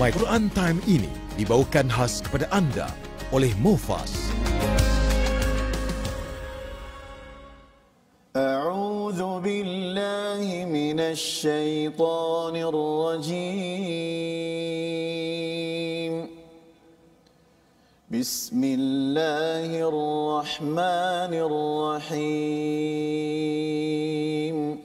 My Quran Time ini dibawakan khas kepada anda oleh Mufas. A'udzu billahi minasy syaithanir rajim. Bismillahirrahmanirrahim.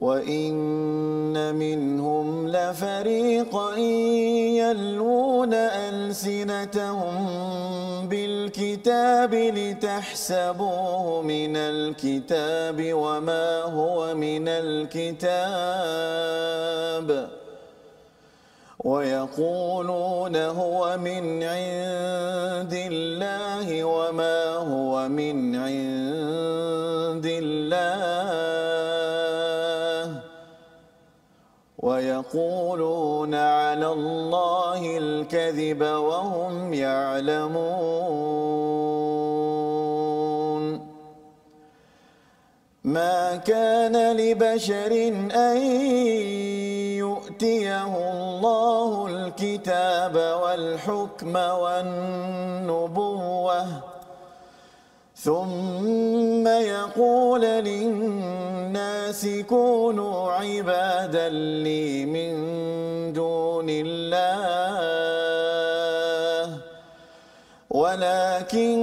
وَإِنَّ مِنْهُمْ لَفَرِيقًا يَلْوُونَ أَلْسِنَتَهُم بِالْكِتَابِ لِتَحْسَبُوهُ مِنَ الْكِتَابِ وَمَا هُوَ مِنَ الْكِتَابِ وَيَقُولُونَ هُوَ مِنْ عِندِ اللَّهِ وَمَا هُوَ مِنْ عِندِ اللَّهِ وَيَقُولُونَ عَلَى اللَّهِ الْكَذِبَ وَهُمْ يَعْلَمُونَ مَا كَانَ لِبَشَرٍ أَن يُؤْتِيَهُ اللَّهُ الْكِتَابَ وَالْحُكْمَ وَالنُّبُوَّةَ ثُمَّ يَقُولَ لِلنَّاسِ كُونُوا عِبَادًا لِّي مِن دُونِ اللَّهِ وَلَكِن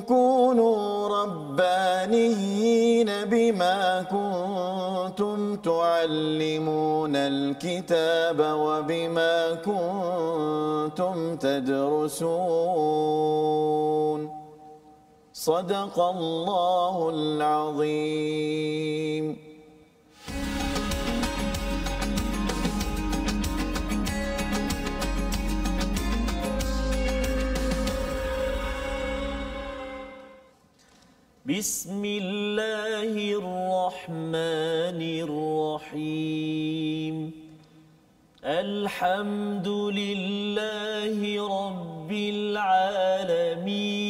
كُونُوا رَبَّانِيِّينَ بِمَا كُنتُمْ تُعَلِّمُونَ الْكِتَابَ وَبِمَا كُنتُمْ تَدْرُسُونَ صدق الله العظيم. بسم الله الرحمن الرحيم. الحمد لله رب العالمين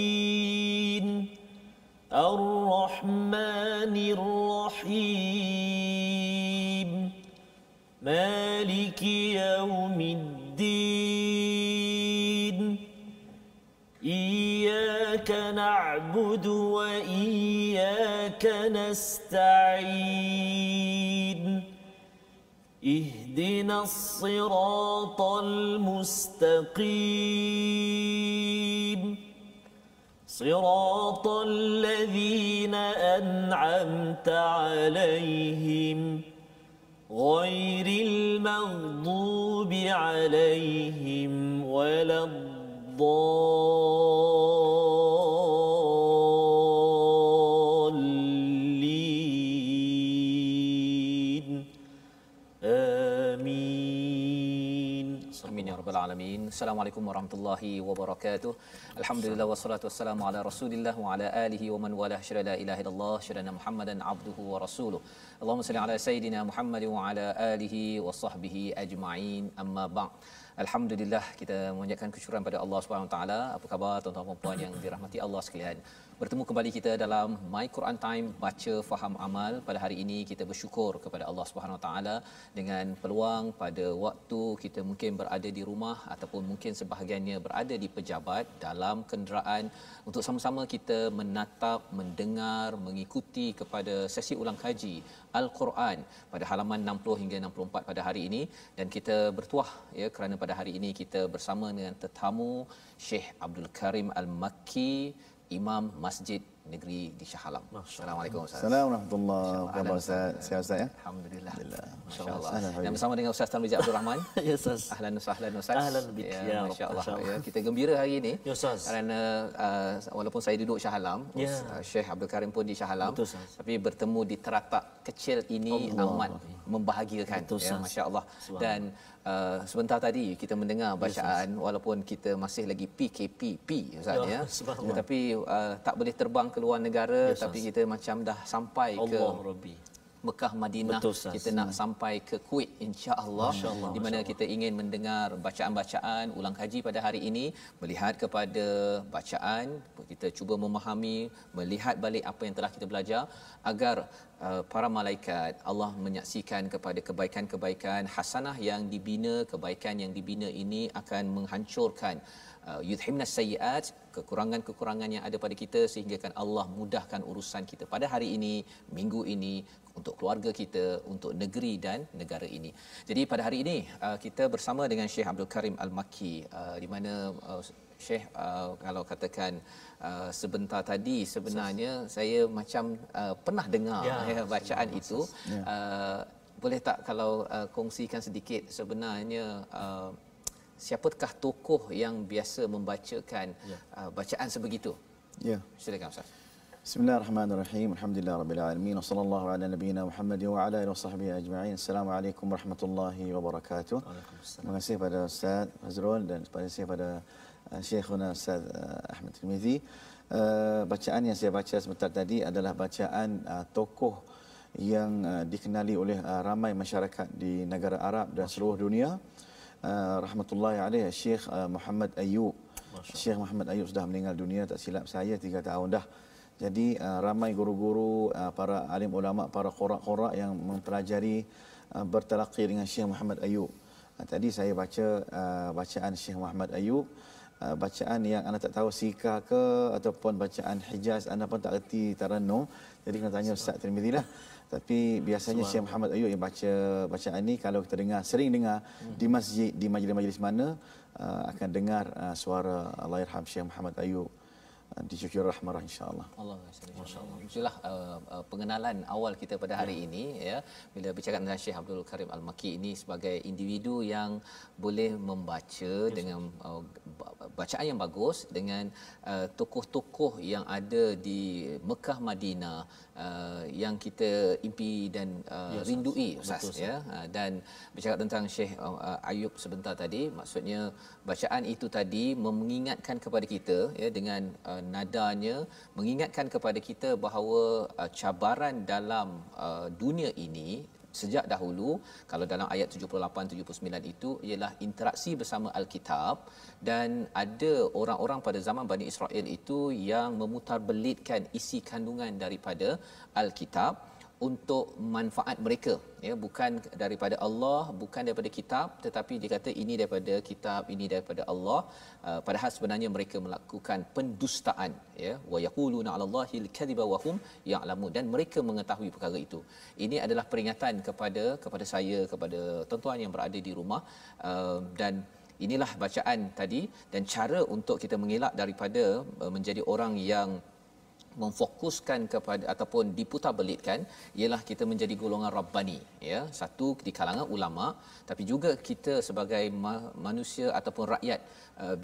الرحمن الرحيم مالك يوم الدين إياك نعبد وإياك نستعين اهدنا الصراط المستقيم صراط الذين أنعمت عليهم غير المغضوب عليهم ولا الضالين آمين. Amin ya rabbal alamin. Assalamualaikum warahmatullahi wabarakatuh. Alhamdulillah wassalatu wassalamu ala Rasulillah wa ala alihi wa man walah. Syada la ilaha illallah, syada Muhammadan abduhu wa rasuluh. Allahumma salli ala sayidina Muhammad wa ala alihi wa sahbihi ajma'in. Amma ba'd. Alhamdulillah, kita memanjatkan kesyukuran pada Allah Subhanahu Wa Taala. Apa khabar tuan-tuan dan puan yang dirahmati Allah sekalian? Bertemu kembali kita dalam My Quran Time, baca faham amal. Pada hari ini kita bersyukur kepada Allah Subhanahu Wa Taala dengan peluang pada waktu kita mungkin berada di rumah ataupun mungkin sebahagiannya berada di pejabat dalam kenderaan untuk sama-sama kita menatap, mendengar, mengikuti kepada sesi ulang kaji Al-Quran pada halaman 60 hingga 64 pada hari ini, dan kita bertuah ya kerana pada hari ini kita bersama dengan tetamu Syekh Abdul Karim Al-Makki, Imam Masjid Negeri di Shah Alam. Assalamualaikum Ustaz. Assalamualaikum warahmatullahi wabarakatuh. Sihat Ustaz ya? Alhamdulillah. Masya-Allah. Dan bersama dengan Ustaz Tarmizi Abdul Rahman. Ya Ustaz. Ahlan wa sahlan Ustaz. Ahlan bik. Ya, masya-Allah. Ya, kita gembira hari ini. Ya Ustaz. Kerana walaupun saya duduk Shah Alam, Ya. Syekh Abdul Karim pun di Shah Alam. Betul, Ustaz. Tapi bertemu di teratak kecil ini amat membahagiakan. Betul, Ya, Ustaz. masya-Allah. Subhanallah. Dan sebentar tadi kita mendengar bacaan walaupun kita masih lagi PKP Ustaz Ya, ya. subhanallah. Tetapi tak boleh terbang ke luar negara, Ya, tapi Ustaz. kita macam dah sampai ke Allah Rabbi. Mekah, Madinah. Betul, Ustaz. Kita nak sampai ke Kuwait insya-Allah, Masya-Allah, di mana masya-Allah. kita ingin mendengar bacaan-bacaan ulang kaji pada hari ini, melihat kepada bacaan, kita cuba memahami, melihat balik apa yang telah kita belajar agar para malaikat, Allah menyaksikan kepada kebaikan-kebaikan hasanah yang dibina, kebaikan yang dibina ini akan menghancurkan yudhimnas sayyiat, kekurangan-kekurangan yang ada pada kita, sehingga kan Allah mudahkan urusan kita pada hari ini, minggu ini, untuk keluarga kita, untuk negeri dan negara ini. Jadi pada hari ini kita bersama dengan Syekh Abdul Karim Al-Makki, di mana Syekh kalau katakan sebentar tadi sebenarnya saya macam pernah dengar bacaan itu. Boleh tak kalau kongsikan sedikit sebenarnya siapakah tokoh yang biasa membacakan bacaan sebegitu? Ya. Silakan Ustaz. Bismillahirrahmanirrahim. Alhamdulillahirabbil alamin. Wassallallahu ala nabiyyina Muhammad wa ala alihi wasahbihi ajma'in. Assalamualaikum warahmatullahi wabarakatuh. Terima kasih pada Ustaz Fazrul dan terima kasih pada Syekhuna Ustaz Ahmad Tirmizi. Bacaan yang saya baca sebentar tadi adalah bacaan tokoh yang dikenali oleh ramai masyarakat di negara Arab dan seluruh dunia. Rahmatullahi alaih, Syekh Muhammad Ayub. Syekh Muhammad Ayub sudah meninggal dunia, tak silap saya 3 tahun dah. Jadi ramai guru-guru, para alim ulama, para qura'-qura' yang mempelajari bertalaqi dengan Syekh Muhammad Ayub. Tadi saya baca bacaan Syekh Muhammad Ayub, bacaan yang anda tak tahu Sika ke ataupun bacaan Hijaz, anda pun tak erti Tarannum. Jadi kena tanya Ustaz Tirmizi lah. Tapi biasanya Syekh Muhammad Ayub yang baca bacaan ini, kalau kita dengar, sering dengar di masjid, di majlis-majlis mana akan dengar suara Allahyarham Syekh Muhammad Ayub dicucur rahmah insya-Allah. Allah masya-Allah. Itulah pengenalan awal kita pada hari ini, ya, bila bercakap tentang Syekh Abdul Karim Al-Makki ini sebagai individu yang boleh membaca dengan bacaan yang bagus, dengan tokoh-tokoh yang ada di Mekah Madinah yang kita impi dan rindui Ustaz, ya. Dan bercakap tentang Syekh Ayub sebentar tadi, maksudnya bacaan itu tadi mengingatkan kepada kita, ya, dengan nadanya mengingatkan kepada kita bahawa cabaran dalam dunia ini sejak dahulu, kalau dalam ayat 78-79 itu ialah interaksi bersama Alkitab, dan ada orang-orang pada zaman Bani Israel itu yang memutarbelitkan isi kandungan daripada Alkitab untuk manfaat mereka, ya, bukan daripada Allah, bukan daripada kitab, tetapi dia kata ini daripada kitab, ini daripada Allah, padahal sebenarnya mereka melakukan pendustaan, ya, wa yaquluna 'alallahi al-kadhiba wa hum ya'lamun, dan mereka mengetahui perkara itu. Ini adalah peringatan kepada saya, kepada tuan-tuan yang berada di rumah, dan inilah bacaan tadi, dan cara untuk kita mengelak daripada menjadi orang yang memfokuskan kepada ataupun diputarbelitkan ialah kita menjadi golongan rabbani, ya, satu di kalangan ulama, tapi juga kita sebagai manusia ataupun rakyat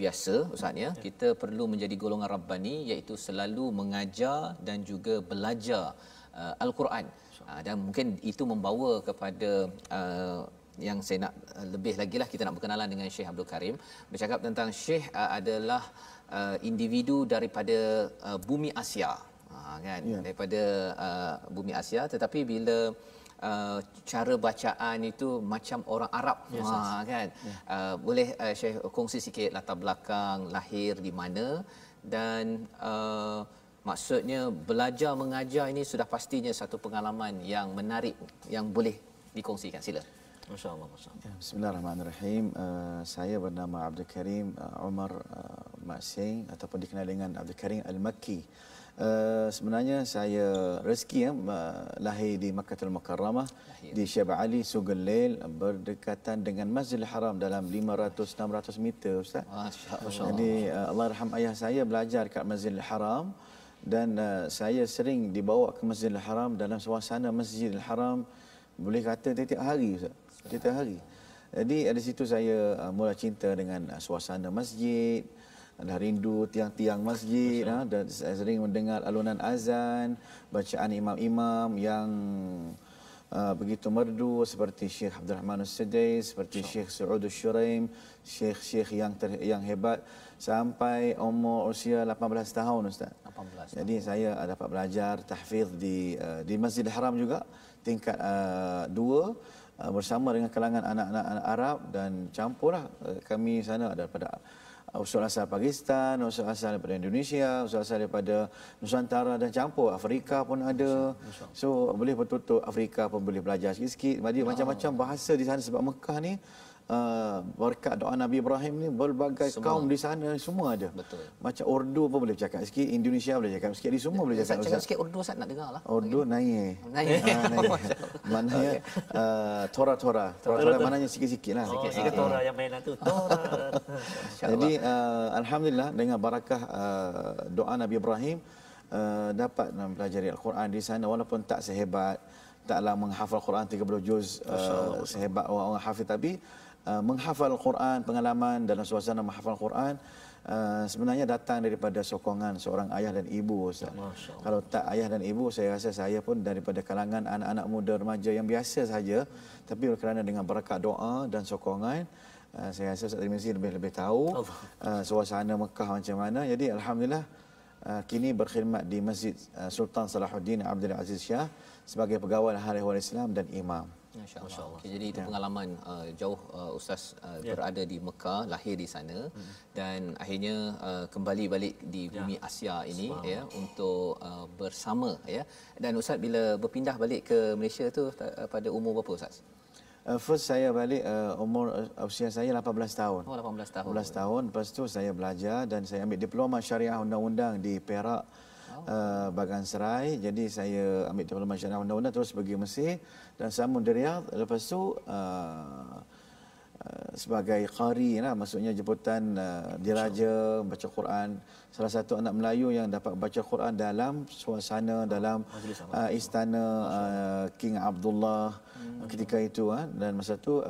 biasa Ustaz, ya, kita perlu menjadi golongan rabbani, iaitu selalu mengajar dan juga belajar Al-Quran, dan mungkin itu membawa kepada yang saya nak lebih lagi lah, kita nak berkenalan dengan Syekh Abdul Karim. Bercakap tentang Syekh adalah individu daripada bumi Asia, kan, daripada bumi Asia, tetapi bila cara bacaan itu macam orang Arab, kan. Boleh Syekh kongsi sikit latar belakang, lahir di mana, dan maksudnya belajar mengajar ini sudah pastinya satu pengalaman yang menarik yang boleh dikongsikan. Sila. Masya-Allah, masya-Allah. Bismillahirrahmanirrahim. Saya bernama Abdul Karim Umar Mak Sing, ataupun dikenal dengan Abdul Karim Al-Makki. Sebenarnya saya rezeki lahir di Makkahul Mukarramah, di Syekh Ali Sugelil, berdekatan dengan Masjidil Haram dalam 500-600 meter Ustaz. Masya-Allah. Jadi Allahyarham ayah saya belajar kat Masjidil Haram, dan saya sering dibawa ke Masjidil Haram dalam suasana Masjidil Haram, boleh kata tiap hari Ustaz. Tiap hari. Jadi dari situ saya mula cinta dengan suasana masjid, dah rindu tiang-tiang masjid, dan saya sering mendengar alunan azan, bacaan imam-imam yang begitu merdu seperti Syekh Abdul Rahman As-Sudais, seperti Syekh Saud Al-Shuraim, syekh-syekh yang hebat, sampai umur usia 18 tahun Ustaz. 18 tahun. Jadi saya dapat belajar tahfiz di Masjidil Haram juga, tingkat 2, bersama dengan kalangan anak-anak Arab, dan campurlah kami sana daripada usul asal Pakistan, usul asal daripada Indonesia, usul asal daripada Nusantara dan campur Afrika pun ada. So boleh betul-betul Afrika pun boleh belajar sikit-sikit. Jadi macam-macam bahasa di sana sebab Mekah ni berkat doa Nabi Ibrahim ni berbagai kaum di sana semua ada. Betul. Macam Urdu pun boleh cakap sikit, Indonesia boleh cakap sikit, di semua boleh cakap. Cakap sikit Urdu Ustaz nak dengar lah. Urdu naik. Naik. Maknanya Tora maknanya sikit-sikit lah. Sikit Tora yang mainan tu. Tora. Jadi alhamdulillah dengan barakah doa Nabi Ibrahim dapat mempelajari Al-Quran di sana walaupun tak sehebat, taklah menghafal Quran 30 juz sehebat orang hafiz, tapi menghafal Al-Quran, pengalaman dalam suasana menghafal Al-Quran sebenarnya datang daripada sokongan seorang ayah dan ibu, Ustaz. Kalau tak ayah dan ibu, saya rasa saya pun daripada kalangan anak-anak muda remaja yang biasa saja, tapi kerana dengan berkat doa dan sokongan, saya rasa Ustaz Tirmizi lebih tahu suasana Mekah macam mana. Jadi alhamdulillah kini berkhidmat di Masjid Sultan Salahuddin Abdul Aziz Shah sebagai pegawai Hal Ehwal Islam dan imam. Masya-Allah. Okay, jadi itu pengalaman jauh Ustaz berada di Mekah, lahir di sana dan akhirnya kembali balik di bumi Asia ini ya untuk bersama ya. Dan Ustaz bila berpindah balik ke Malaysia tu pada umur berapa Ustaz? First saya balik usia saya 18 tahun. Oh 18 tahun. 18 tahun. Lepas tu saya belajar dan saya ambil diploma syariah undang-undang di Perak, Bagan Serai. Jadi saya ambil diploma syariah undang-undang terus pergi Mesir dan sambung di Riyadh. Lepas tu sebagai qari lah, maksudnya jemputan diraja baca Quran. Salah satu anak Melayu yang dapat baca Quran dalam suasana dalam istana King Abdullah ketika itu dan masa tu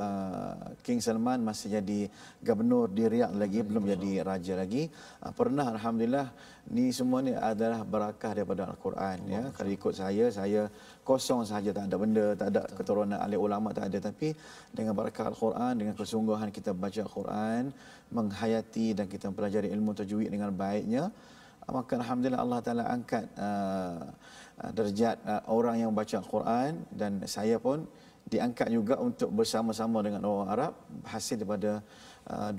King Salman masih jadi gubernur di Riyadh lagi, belum jadi raja lagi. Pernah alhamdulillah, ni semua ni adalah barakah daripada Al-Quran ya. Kalau ikut saya kosong sahaja, tak ada benda, tak ada keturunan ahli ulama, tak ada, tapi dengan barakah Al-Quran, dengan kesungguhan kita baca Al-Quran, menghayati dan kita mempelajari ilmu tajwid dengan baiknya, maka alhamdulillah Allah Taala angkat darjat orang yang baca Al-Quran, dan saya pun diangkat juga untuk bersama-sama dengan orang Arab hasil daripada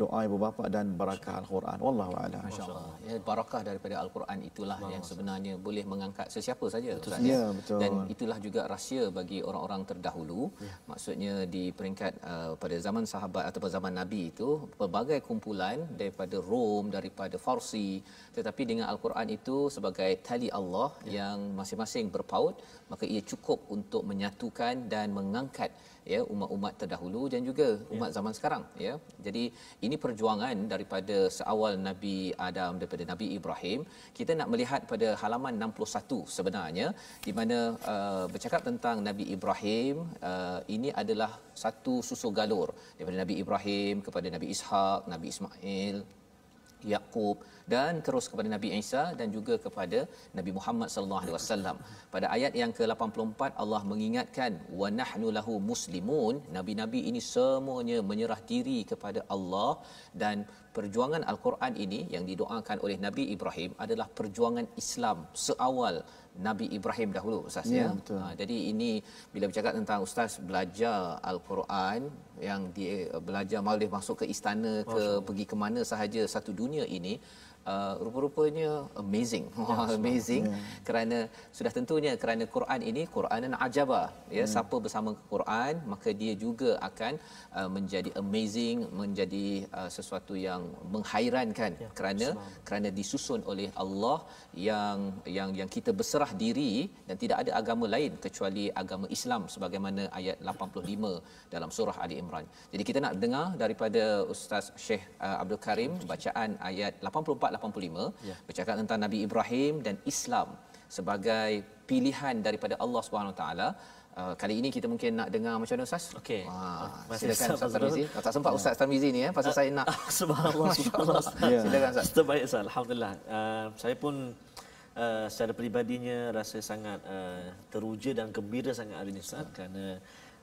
doa ibu bapa dan barakah Al-Quran. Wallahu a'lam. Masya-Allah. Ya, barakah daripada Al-Quran itulah yang sebenarnya boleh mengangkat sesiapa saja. Ya, betul. Dan itulah juga rahsia bagi orang-orang terdahulu. Maksudnya di peringkat pada zaman sahabat atau zaman Nabi itu, pelbagai kumpulan daripada Rom, daripada Farsi, tetapi dengan Al-Quran itu sebagai tali Allah yang masing-masing berpaut, maka ia cukup untuk menyatukan dan mengangkat ya umat-umat terdahulu dan juga umat zaman sekarang ya. Jadi ini perjuangan daripada seawal Nabi Adam, daripada Nabi Ibrahim. Kita nak melihat pada halaman 61 sebenarnya, di mana bercakap tentang Nabi Ibrahim. Ini adalah satu susul galur daripada Nabi Ibrahim kepada Nabi Ishak, Nabi Ismail, Yaqub, dan terus kepada Nabi Isa dan juga kepada Nabi Muhammad sallallahu alaihi wasallam. Pada ayat yang ke-84 Allah mengingatkan wa nahnu lahu muslimun, nabi-nabi ini semuanya menyerah diri kepada Allah, dan perjuangan Al-Quran ini yang didoakan oleh Nabi Ibrahim adalah perjuangan Islam seawal Nabi Ibrahim dahulu Ustaz ya. Jadi ini bila bercakap tentang Ustaz belajar Al-Quran, yang dia belajar boleh masuk ke istana ke pergi ke mana sahaja satu dunia ini, rupa-rupanya amazing. Amazing kerana sudah tentunya kerana Quran ini Quranan ajaba ya. Siapa bersama Quran maka dia juga akan menjadi amazing, menjadi sesuatu yang menghairankan kerana disusun oleh Allah yang kita berserah diri dan tidak ada agama lain kecuali agama Islam sebagaimana ayat 85 dalam surah Ali Imran. Jadi kita nak dengar daripada Ustaz Syekh Abdul Karim bacaan ayat 84-85 bercakap tentang Nabi Ibrahim dan Islam sebagai pilihan daripada Allah Subhanahu Wa Taala. Kali ini kita mungkin nak dengar macam mana Ustaz? Okey. Silakan Ustaz Tarmizi. Tak sempat Ustaz Tarmizi ni pasal saya nak subhanallah. Silakan Ustaz. Terbaik Ustaz, alhamdulillah. Saya pun secara peribadinya rasa sangat teruja dan gembira sangat hari ini Ustaz, kerana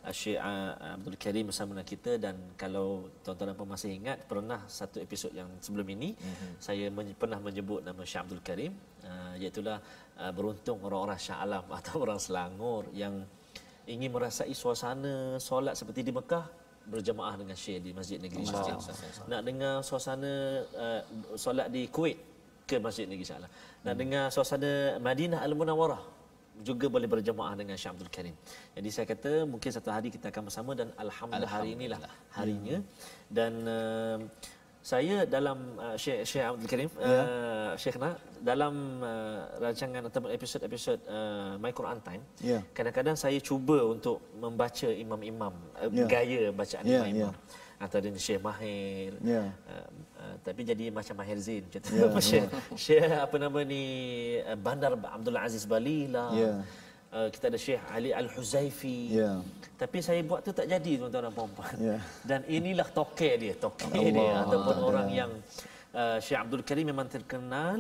Syekh Abdul Karim bersama dengan kita. Dan kalau tuan-tuan dan puan masih ingat, pernah satu episod yang sebelum ini saya pernah menyebut nama Syekh Abdul Karim, iaitulah beruntung orang-orang Shah Alam atau orang Selangor yang ingin merasai suasana solat seperti di Mekah berjemaah dengan Syekh di Masjid Negeri Shah Alam. Nak dengar suasana solat di Kuwait ke Masjid Negeri Shah Alam. Nak dengar suasana Madinah Al-Munawwarah juga boleh berjemaah dengan Syekh Abdul Karim. Jadi saya kata mungkin satu hari kita akan bersama dan alhamdulillah hari inilah harinya. Dan saya dalam Syekh Abdul Karim, Syekhna dalam rancangan atau episod-episod My Quran Time, kadang-kadang saya cuba untuk membaca imam-imam, gaya bacaan imam-imam. Antara Syekh Mahir, tapi jadi macam Mahir Zain macam Syekh apa nama ni, Bandar Abdul Aziz Balila. Kita ada Syekh Ali Al-Huzaifi. Tapi saya buat tu tak jadi, tuan-tuan dan puan-puan. Dan inilah toke dia ataupun orang yang Syekh Abdul Karim memang terkenal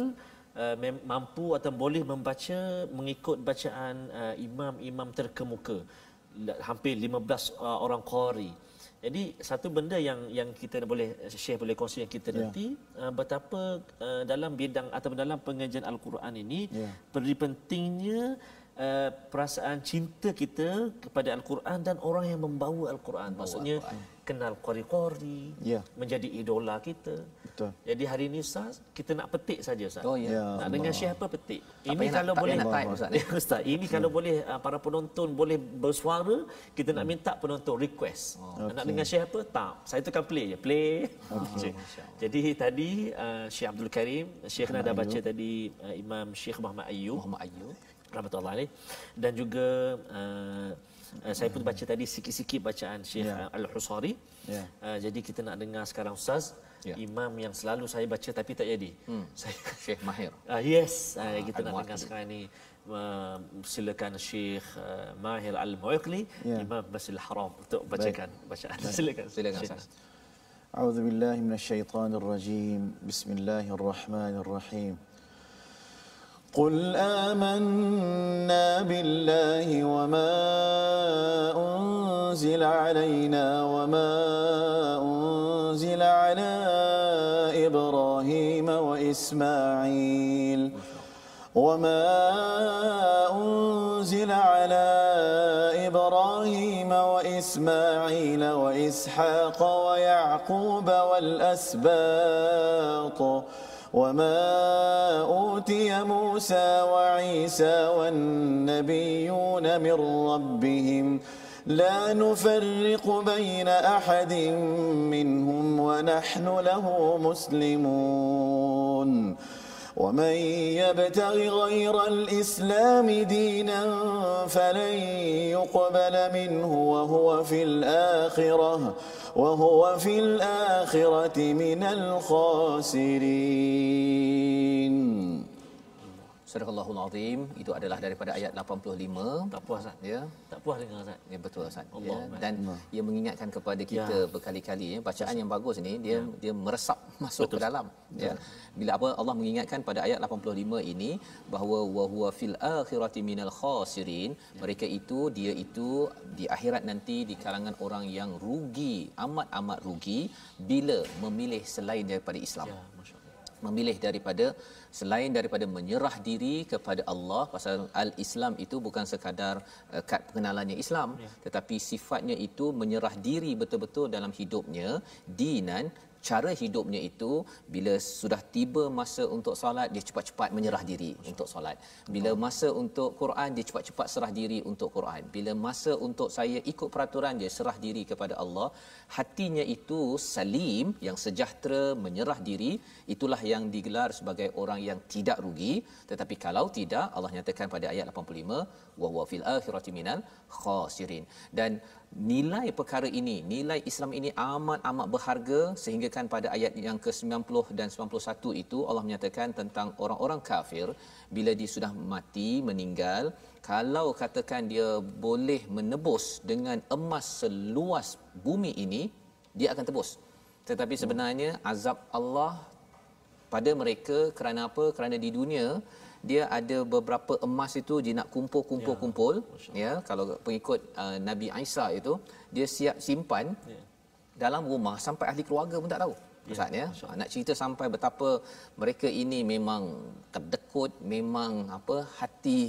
mampu atau boleh membaca mengikut bacaan imam-imam terkemuka. Hampir 15 orang qari. Jadi satu benda yang kita boleh Syekh boleh kongsi yang kita nanti betapa dalam bidang atau dalam pengajian Al-Quran ini pentingnya perasaan cinta kita kepada Al-Quran dan orang yang membawa Al-Quran. Maksudnya kenal qari-qari, menjadi idola kita. Betul. Jadi hari ini Ustaz, kita nak petik saja Ustaz. Nak dengar Syekh apa petik. Ini kalau boleh Ustaz, ini kalau boleh para penonton boleh bersuara, kita nak minta penonton request. Nak dengar Syekh apa? Tak. Saya tekan play je. Play. Jadi tadi Syekh Abdul Karim, Syekh dah baca tadi Imam Syekh Muhammad Ayyub rahmatullahi alaih, dan juga saya pun baca tadi sikit-sikit bacaan Syekh Al-Husari. Jadi kita nak dengar sekarang Ustaz, imam yang selalu saya baca tapi tak jadi. Saya Syekh Mahir. Kita nak dengar sekarang ni. Silakan Syekh Mahir Al-Mu'iqli, Imam Masjidil Haram, untuk bacakan bacaan. Silakan Ustaz. A'udzu billahi minasyaitonir rajim. Bismillahirrahmanirrahim. قل آمنا بالله وما أنزل علينا وما أنزل على إبراهيم وإسماعيل وإسحاق ويعقوب والأسباط وما أوتي موسى وعيسى والنبيون من ربهم لا نفرق بين أحد منهم ونحن له مسلمون ومن يبتغ غير الإسلام دينا فلن يقبل منه وهو في الآخرة من الخاسرين. Surahul Azim, itu adalah daripada ayat 85. Tak puas Ustaz. Ya. Tak puas dengar Ustaz. Ya, betul Ustaz. Ya. Dan ia mengingatkan kepada kita berkali-kali, bacaan yang bagus ni dia meresap masuk ke dalam. Ya. Bila apa Allah mengingatkan pada ayat 85 ini bahawa wa huwa fil akhirati minal khasirin, mereka itu dia itu di akhirat nanti di kalangan orang yang rugi, amat rugi bila memilih selain daripada Islam. Ya, memilih daripada selain daripada menyerah diri kepada Allah. Pasal al-Islam itu bukan sekadar kad pengenalannya Islam, tetapi sifatnya itu menyerah diri betul-betul dalam hidupnya, dinan, cara hidupnya itu bila sudah tiba masa untuk solat dia cepat-cepat menyerah diri untuk solat. Bila masa untuk Quran dia cepat-cepat serah diri untuk Quran. Bila masa untuk saya ikut peraturan dia serah diri kepada Allah. Hatinya itu salim, yang sejahtera, menyerah diri, itulah yang digelar sebagai orang yang tidak rugi. Tetapi kalau tidak, Allah nyatakan pada ayat 85 wa huwa fil akhirati minal khasirin. Dan nilai perkara ini, nilai Islam ini amat berharga, sehingga kan pada ayat yang ke-90 dan 91 itu Allah menyatakan tentang orang-orang kafir bila dia sudah mati, meninggal, kalau katakan dia boleh menebus dengan emas seluas bumi ini, dia akan tebus. Tetapi sebenarnya azab Allah pada mereka kerana apa? Kerana di dunia dia ada beberapa emas itu dia nak kumpul ya, kalau pengikut Nabi Isa itu dia siap simpan dalam rumah sampai ahli keluarga pun tak tahu. Ustaz ya, nak cerita sampai betapa mereka ini memang kedekut, memang hati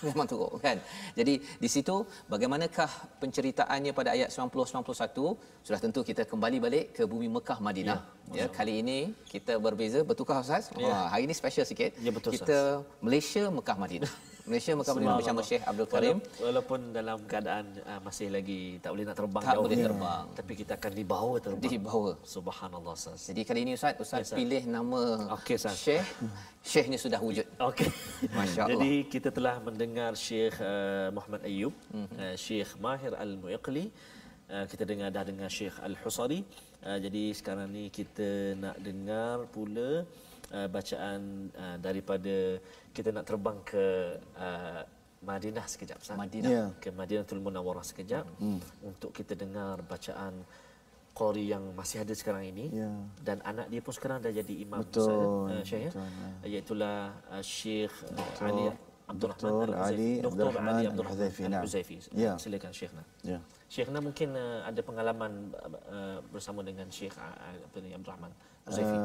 Memang teruk kan. Jadi di situ bagaimanakah penceritaannya pada ayat 90-91? Sudah tentu kita kembali balik ke bumi Mekah Madinah. Ya, kali ini kita berbeza, bertukar Ustaz. Hari ini special sikit. Ya, betul, kita Malaysia Mekah Madinah. Malaysia Mekah Madinah bersama Syekh Abdul Karim. Walaupun dalam keadaan masih lagi tak boleh nak terbang Tak jauh, boleh terbang. tapi kita akan dibawa terbang. Dibawa. Subhanallah, Ustaz. Jadi kali ini Ustaz pilih nama Okey, Ustaz. Syekh. Syekhnya sudah wujud. Okey. Masya-Allah. Jadi kita telah mendengar Syekh Muhammad Ayyub, Syekh Mahir Al-Muiqli, kita dah dengar Syekh Al-Husari. Jadi sekarang ni kita nak dengar pula bacaan daripada, kita nak terbang ke Madinah sekejap, Ustaz. Madinah. Ya. Ke Madinatul Munawwarah sekejap untuk kita dengar bacaan qari yang masih ada sekarang ini, Ya. dan anak dia pun sekarang dah jadi imam, Betul, Syekh, ya? betul, Iaitulah Syekh Ali Abdul Rahman Dr. Ali Al-Huzaifi. Abdul Dr. Rahman Ali Abdul Rahman Al-Huzaifi, naam. Al-Huzaifi. Ya. Silakan Syekhna. Ya. Syekhna mungkin ada pengalaman bersama dengan Syekh Abdul Rahman Al-Huzaifi.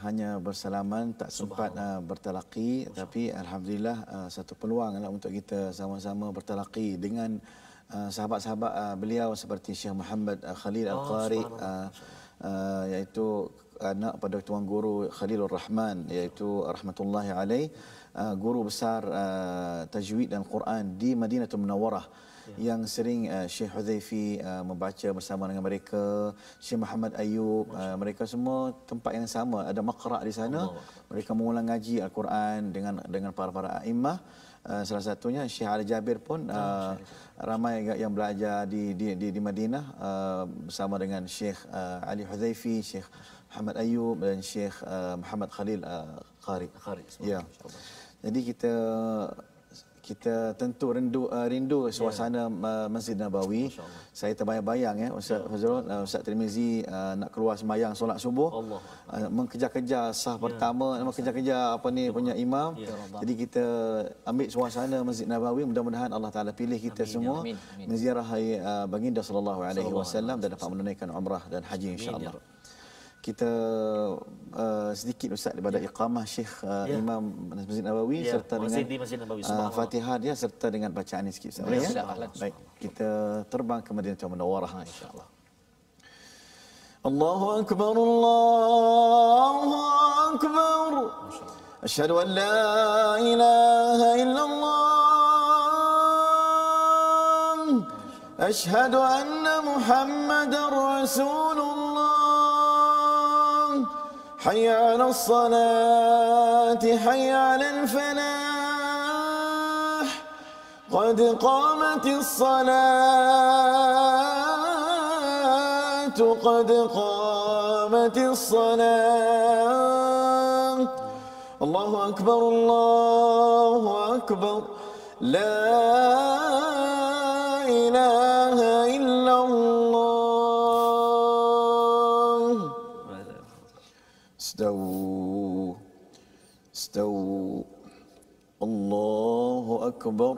Hanya bersalaman, tak sempat bertalaqi, tapi alhamdulillah satu peluang lah untuk kita sama-sama bertalaqi dengan sahabat-sahabat beliau seperti Syekh Muhammad Khalil Al-Qari, iaitu anak pada tuan guru Khalilur Rahman, iaitu rahmatullahi alaih, guru besar tajwid dan Quran di Madinatul Munawwarah, yang sering Syekh Huzaifi membaca bersama dengan mereka. Syekh Muhammad Ayyub, mereka semua tempat yang sama, ada maqra' di sana. Mereka mengulang ngaji Al-Quran dengan para a'immah. Salah satunya Syekh Ali Jabir pun ramai yang belajar di Madinah bersama dengan Syekh Ali Huzaifi, Syekh Muhammad Ayyub dan Syekh Muhammad Khalil Qari. Ya. Jadi kita tentu rindu suasana Masjid Nabawi. Saya terbayang-bayang Ustaz Fazrul, Ustaz Tirmizi nak keluar sembahyang solat subuh, mengejar-kejar sah pertama, mengejar-kejar punya imam. Jadi kita ambil suasana Masjid Nabawi. Mudah-mudahan Allah Taala pilih kita semua menziarah baginda sallallahu alaihi wasallam dan dapat menunaikan umrah dan haji insya-Allah. Kita sedikit Ustaz daripada iqamah Syekh Imam Masjid Nabawi, serta dengan di Masjid Nabawi, Fatihah dia, serta dengan bacaan ini sikit Ustaz. Boleh ya? Baik, kita terbang ke Madinatul Munawwarah insya-Allah. Allahu akbar, Allahu akbar. Asyhadu an la ilaha illallah. Asyhadu anna Muhammadar Rasulullah. حي على الصلاة حي على الفلاح قد قامت الصلاة قد قامت الصلاة الله أكبر الله أكبر لا إله إلا الله استووا استووا الله أكبر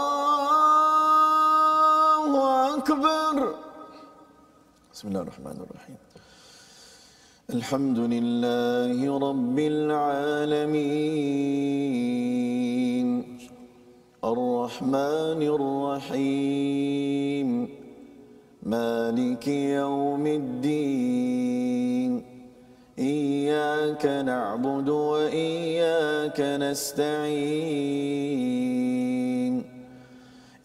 الله أكبر بسم الله الرحمن الرحيم الحمد لله رب العالمين الرحمن الرحيم مالك يوم الدين إياك نعبد وإياك نستعين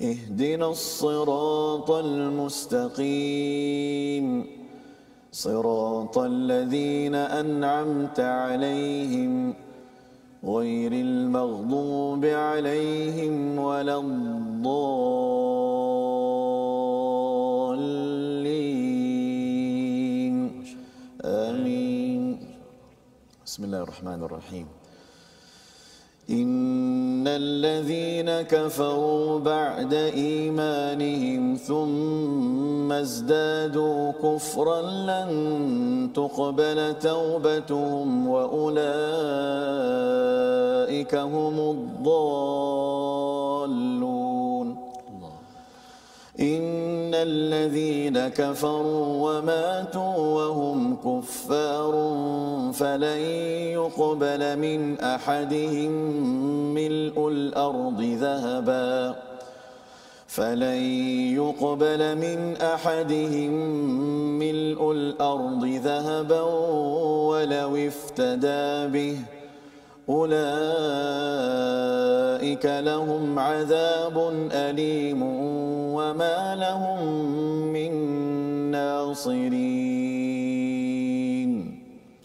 اهدنا الصراط المستقيم صراط الذين أنعمت عليهم غير المغضوب عليهم ولا الضالين آمين بسم الله الرحمن الرحيم إن الذين كفروا بعد إيمانهم ثم ازدادوا كفرا لن تقبل توبتهم وأولئك هم الضالون إن الذين كفروا وماتوا وهم كفار فلن يقبل من أحدهم ملء الأرض ذهبا فلن يقبل من أحدهم ملء الأرض ذهبا ولو افتدى به أولئك لهم عذاب أليم وما لهم من ناصرين.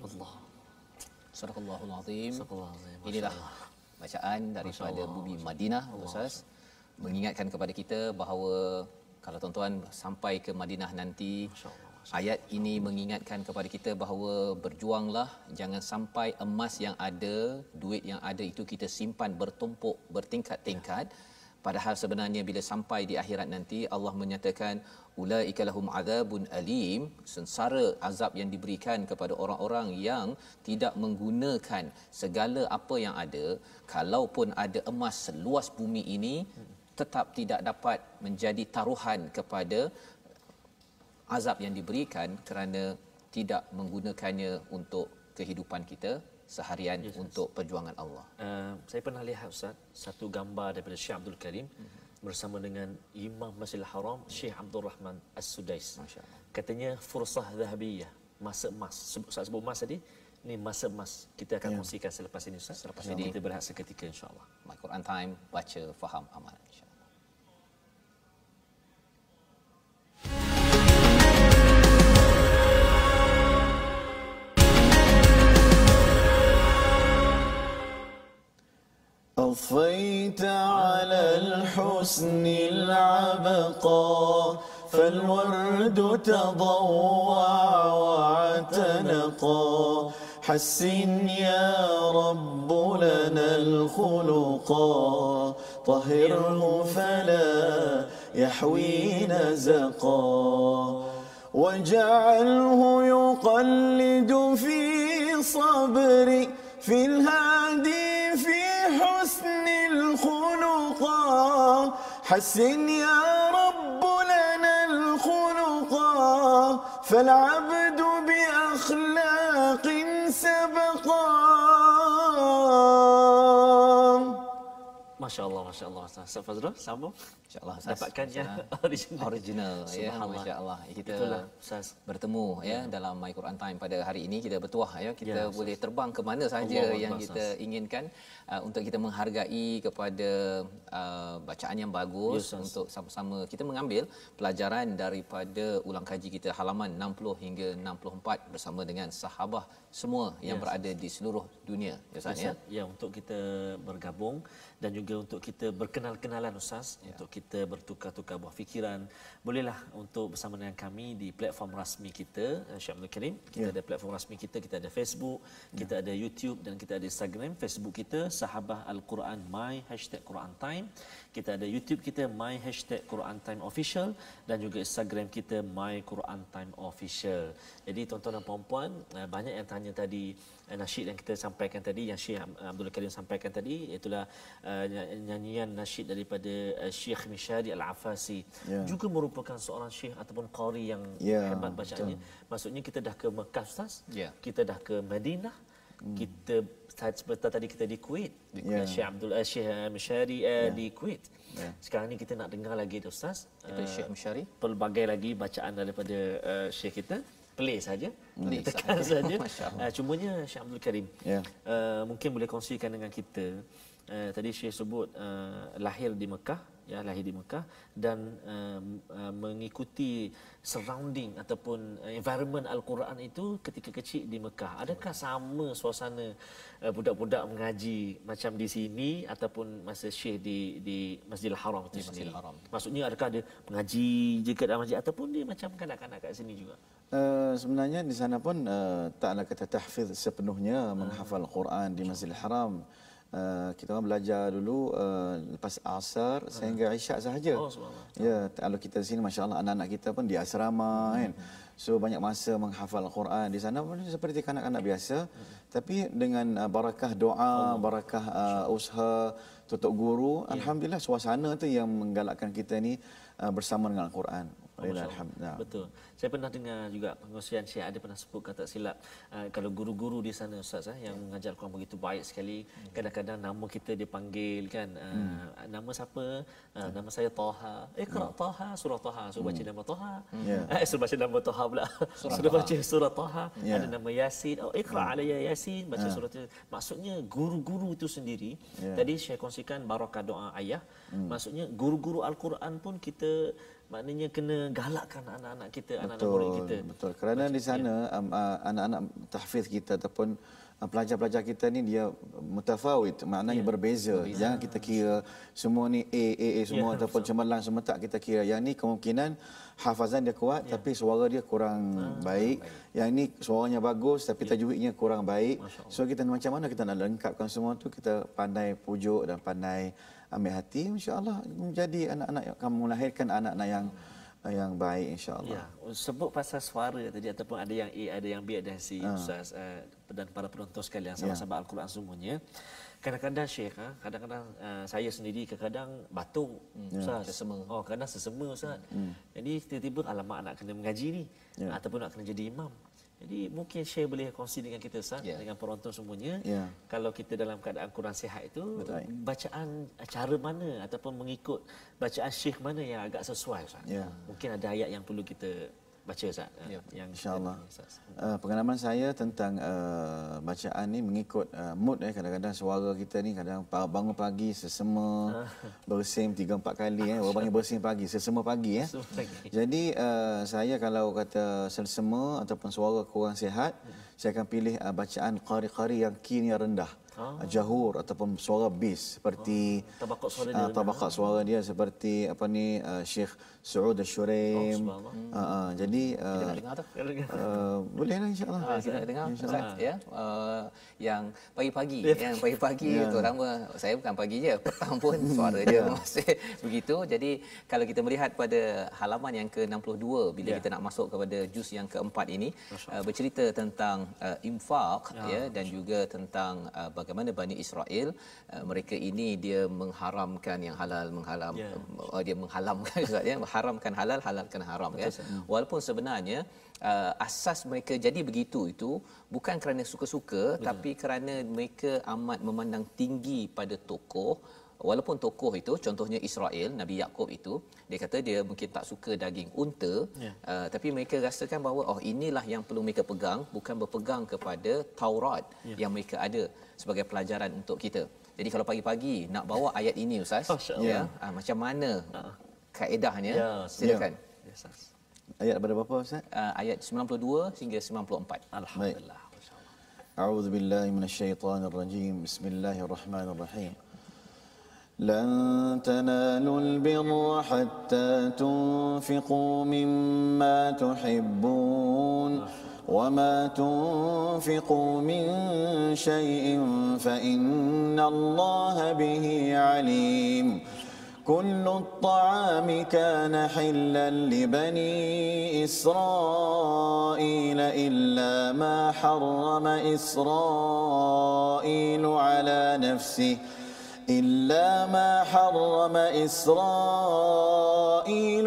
Allah. Sadaqallahul Azim. Sadaqallahul Azim. Inilah bacaan daripada Bumi Madinah, Ustaz, mengingatkan kepada kita bahawa kalau tuan-tuan sampai ke Madinah nanti, ayat ini mengingatkan kepada kita bahawa berjuanglah, jangan sampai emas yang ada, duit yang ada itu kita simpan bertumpuk bertingkat-tingkat. Padahal sebenarnya bila sampai di akhirat nanti Allah menyatakan ulaika lahum azabun alim, sengsara azab yang diberikan kepada orang-orang yang tidak menggunakan segala apa yang ada. Kalaupun ada emas seluas bumi ini, tetap tidak dapat menjadi taruhan kepada azab yang diberikan kerana tidak menggunakannya untuk kehidupan kita seharian, untuk perjuangan Allah. Saya pernah lihat Ustaz satu gambar daripada Syekh Abdul Karim bersama dengan Imam Masjidil Haram Syekh Abdul Rahman As-Sudais. Katanya fursah zahabiyah, masa emas. Ustaz sebut emas tadi, ni masa emas. Kita akan kongsikan selepas ini Ustaz. Selepas ini kita berehat seketika insya-Allah. My Quran Time, baca, faham, amal insya-Allah. أضفيت على الحسن العبقى فالورد تضوع واعتنقا حسن يا رب لنا الخلقا طهره فلا يحوي نزقا واجعله يقلد في صبري في الهادي في حسن الخلقا حسن يا رب لنا الخلقا فالعبد بأخلاق سبقا. Masya Allah, Masya Allah. Ustaz Fazrul, sambung. InsyaAllah Dapatkan yang original ya, masya-Allah. Kita itulah, Ustaz, bertemu ya dalam My Quran Time pada hari ini. Kita bertuah ya, kita boleh terbang ke mana saja yang kita inginkan untuk kita menghargai kepada bacaan yang bagus, untuk sama-sama kita mengambil pelajaran daripada ulang kaji kita halaman 60 hingga 64 bersama dengan sahabat semua yang berada di seluruh dunia. Ya, untuk kita bergabung dan juga untuk kita berkenal-kenalan Ustaz, untuk kita bertukar-tukar buah fikiran. Bolehlah untuk bersama dengan kami di platform rasmi kita Syekh Abdul Karim. Kita ada platform rasmi kita, kita ada Facebook, kita ada YouTube dan kita ada Instagram. Facebook kita Sahabah Al-Quran My #Quran Time. Kita ada YouTube kita My #Quran Time Official dan juga Instagram kita My Quran Time Official. Jadi tuan-tuan dan puan-puan, banyak yang tanya tadi nasyid yang kita sampaikan tadi, yang Syekh Abdul Karim sampaikan tadi, itulah nyanyian nasyid daripada Syekh Mishari Al-Afasi, juga merupakan seorang syekh ataupun qari yang hebat bacaannya. Maksudnya kita dah ke Mekah Ustaz, kita dah ke Madinah, kita seperti tadi kita di Kuwait, Syekh Mishari di Kuwait. Sekarang ni kita nak dengar lagi tu Ustaz, Syekh Mishari, pelbagai lagi bacaan daripada syekh kita. Play saja, tekan saja. Cumanya Syekh Abdul Karim, mungkin boleh kongsikan dengan kita. Tadi Syekh sebut lahir di Mekah, lahir di Mekah dan mengikuti surrounding ataupun environment Al-Quran itu ketika kecil di Mekah. Adakah sama suasana budak-budak mengaji macam di sini ataupun masa Syekh di Masjidil Haram itu sendiri? Maksudnya adakah dia mengaji je kat dalam masjid ataupun dia macam kanak-kanak kat sini juga? Sebenarnya di sana pun taklah kata tahfiz sepenuhnya menghafal Quran di Masjidil Haram. Kita orang belajar dulu lepas asar sehingga isyak sahaja. Ya, kalau kita di sini masya-Allah anak-anak kita pun di asrama kan. So banyak masa menghafal Al-Quran di sana pun seperti kanak-kanak biasa, tapi dengan barakah doa, barakah usaha tutuk guru, alhamdulillah suasana tu yang menggalakkan kita ni bersama dengan Al-Quran. Walillahil hamd. Nah. Betul. Saya pernah dengar juga pengursian Syekh ada pernah sebut kata silap kalau guru-guru di sana Ustaz yang mengajar Quran begitu baik sekali, kadang-kadang nama kita dipanggil kan nama siapa? Nama saya Taha. Iqra Taha, surah Taha. Suruh baca nama Taha. Suruh baca nama Taha pula. Suruh baca surah Taha. Ada nama Yasin. Oh, Iqra alayya Yasin, baca surah itu. Maksudnya guru-guru itu sendiri. Tadi saya kongsikan barakah doa ayah. Maksudnya guru-guru Al-Quran pun kita maknanya kena galakkan anak-anak kita, anak-anak murid kita. Betul. Kerana di sana anak-anak tahfiz kita ataupun pelajar-pelajar kita ni dia mutafawid, maknanya berbeza. Jangan kita kira semua ni A semua ataupun cemerlang semua, tak kita kira. Yang ni kemungkinan hafazan dia kuat tapi suara dia kurang baik. Yang ni suaranya bagus tapi tajwidnya kurang baik. So kita macam mana kita nak lengkapkan semua tu, kita pandai pujuk dan pandai ambil hati, insya-Allah menjadi anak-anak yang akan melahirkan anak-anak yang baik, insya-Allah. Ya, sebut pasal suara tadi ataupun ada yang A, ada yang B, ada yang C, Ustaz dan para penonton sekalian, sahabat-sahabat Al-Quran semuanya. Kadang-kadang Syekh, kadang-kadang saya sendiri kadang-kadang batuk, Ustaz. Sesema. Oh, kadang sesema, Ustaz. Jadi tiba-tiba alamak nak kena mengaji ni ataupun nak kena jadi imam. Jadi mungkin Syekh boleh kongsi dengan kita Ustaz, dengan penonton semuanya. Kalau kita dalam keadaan kurang sihat itu, bacaan cara mana ataupun mengikut bacaan Syekh mana yang agak sesuai Ustaz? Mungkin ada ayat yang perlu kita baca Ustaz. Yang insya-Allah. Pengalaman saya tentang bacaan ni mengikut mood. Kadang-kadang suara kita ni kadang bangun pagi sesema, bersin 3-4 kali orang panggil bersin pagi, sesema pagi Jadi saya kalau kata sesema ataupun suara kurang sihat, saya akan pilih bacaan qari-qari yang key-nya rendah. Jahur ataupun suara bass seperti tabaqat suara dia seperti apa ni Syekh Saud Al-Shuraim. Jadi boleh lah, insya-Allah. Kita nak dengar Ustaz ya. Yang pagi-pagi, yang pagi-pagi terutama saya bukan pagi je, petang pun suara dia masih begitu. Jadi kalau kita melihat pada halaman yang ke-62 bila kita nak masuk kepada juz yang keempat ini, bercerita tentang infak dan juga tentang bagaimana Bani Israel mereka ini dia mengharamkan yang halal, dia menghalamkan haramkan halal, halalkan haram. Walaupun sebenarnya asas mereka jadi begitu itu bukan kerana suka-suka, tapi kerana mereka amat memandang tinggi pada tokoh. Walaupun tokoh itu contohnya Israel, Nabi Yaqub itu, dia kata dia mungkin tak suka daging unta, tapi mereka rasakan bahawa inilah yang perlu mereka pegang, bukan berpegang kepada Taurat yang mereka ada sebagai pelajaran untuk kita. Jadi kalau pagi-pagi nak bawa ayat ini Ustaz, macam mana kaedahnya? Silakan. Ayat berapa Ustaz? Ayat 92 hingga 94. Alhamdulillah. A'udzubillahi minasyaitonirrajim. Bismillahirrahmanirrahim. لن تنالوا البر حتى تنفقوا مما تحبون وما تنفقوا من شيء فإن الله به عليم كل الطعام كان حلا لبني إسرائيل إلا ما حرم إسرائيل